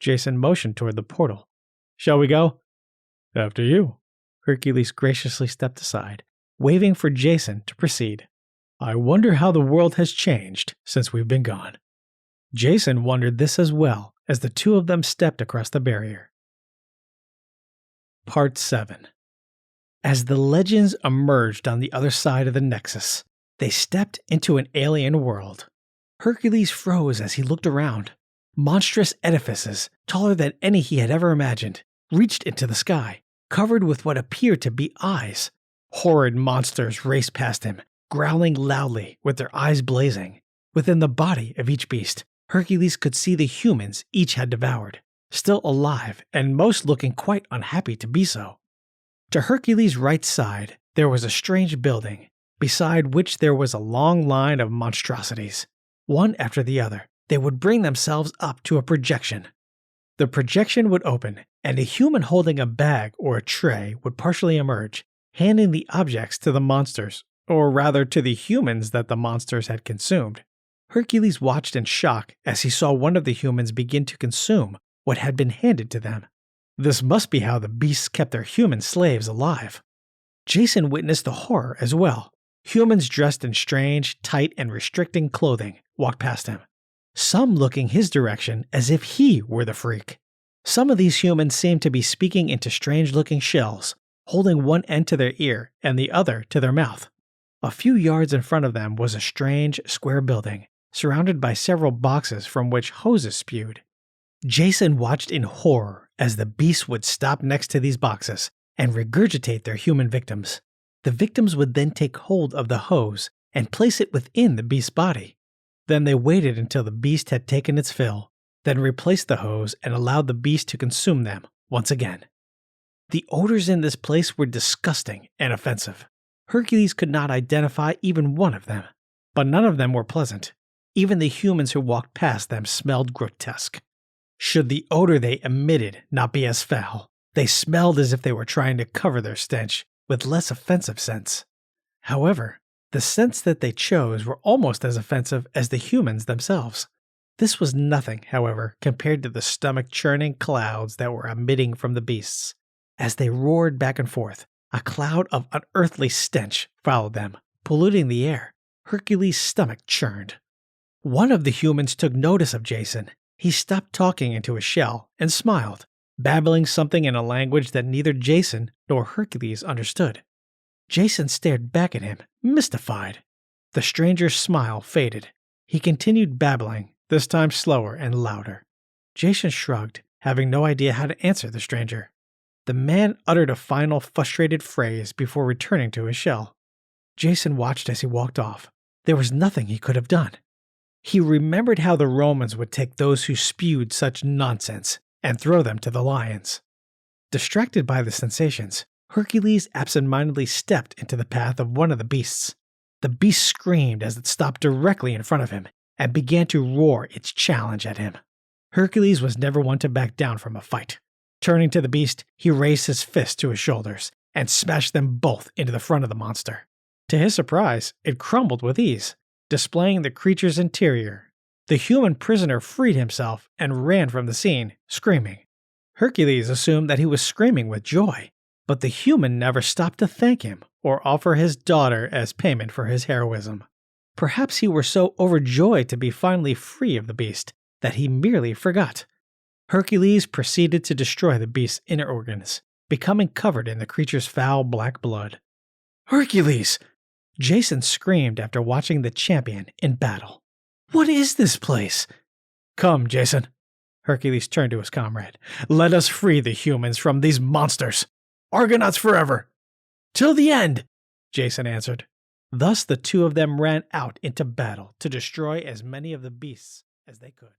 Jason motioned toward the portal. "Shall we go?" "After you." Hercules graciously stepped aside, waving for Jason to proceed. "I wonder how the world has changed since we've been gone." Jason wondered this as well as the two of them stepped across the barrier. Part 7. As the legends emerged on the other side of the Nexus, they stepped into an alien world. Hercules froze as he looked around. Monstrous edifices, taller than any he had ever imagined, reached into the sky, covered with what appeared to be eyes. Horrid monsters raced past him, growling loudly with their eyes blazing. Within the body of each beast, Hercules could see the humans each had devoured, still alive and most looking quite unhappy to be so. To Hercules' right side, there was a strange building, beside which there was a long line of monstrosities. One after the other, they would bring themselves up to a projection. The projection would open, and a human holding a bag or a tray would partially emerge, handing the objects to the monsters, or rather to the humans that the monsters had consumed. Hercules watched in shock as he saw one of the humans begin to consume what had been handed to them. This must be how the beasts kept their human slaves alive. Jason witnessed the horror as well. Humans dressed in strange, tight, and restricting clothing walked past him, some looking his direction as if he were the freak. Some of these humans seemed to be speaking into strange-looking shells, holding one end to their ear and the other to their mouth. A few yards in front of them was a strange, square building, surrounded by several boxes from which hoses spewed. Jason watched in horror as the beasts would stop next to these boxes and regurgitate their human victims. The victims would then take hold of the hose and place it within the beast's body. Then they waited until the beast had taken its fill, then replaced the hose and allowed the beast to consume them once again. The odors in this place were disgusting and offensive. Hercules could not identify even one of them, but none of them were pleasant. Even the humans who walked past them smelled grotesque. Should the odor they emitted not be as foul, they smelled as if they were trying to cover their stench with less offensive scents. However, the scents that they chose were almost as offensive as the humans themselves. This was nothing, however, compared to the stomach-churning clouds that were emitting from the beasts. As they roared back and forth, a cloud of unearthly stench followed them, polluting the air. Hercules' stomach churned. One of the humans took notice of Jason. He stopped talking into his shell and smiled, babbling something in a language that neither Jason nor Hercules understood. Jason stared back at him, mystified. The stranger's smile faded. He continued babbling, this time slower and louder. Jason shrugged, having no idea how to answer the stranger. The man uttered a final frustrated phrase before returning to his shell. Jason watched as he walked off. There was nothing he could have done. He remembered how the Romans would take those who spewed such nonsense and throw them to the lions. Distracted by the sensations, Hercules absentmindedly stepped into the path of one of the beasts. The beast screamed as it stopped directly in front of him and began to roar its challenge at him. Hercules was never one to back down from a fight. Turning to the beast, he raised his fist to his shoulders and smashed them both into the front of the monster. To his surprise, it crumbled with ease, displaying the creature's interior. The human prisoner freed himself and ran from the scene, screaming. Hercules assumed that he was screaming with joy, but the human never stopped to thank him or offer his daughter as payment for his heroism. Perhaps he were so overjoyed to be finally free of the beast that he merely forgot. Hercules proceeded to destroy the beast's inner organs, becoming covered in the creature's foul black blood. "Hercules!" Jason screamed after watching the champion in battle. "What is this place?" "Come, Jason." Hercules turned to his comrade. "Let us free the humans from these monsters. Argonauts forever!" "Till the end," Jason answered. Thus the two of them ran out into battle to destroy as many of the beasts as they could.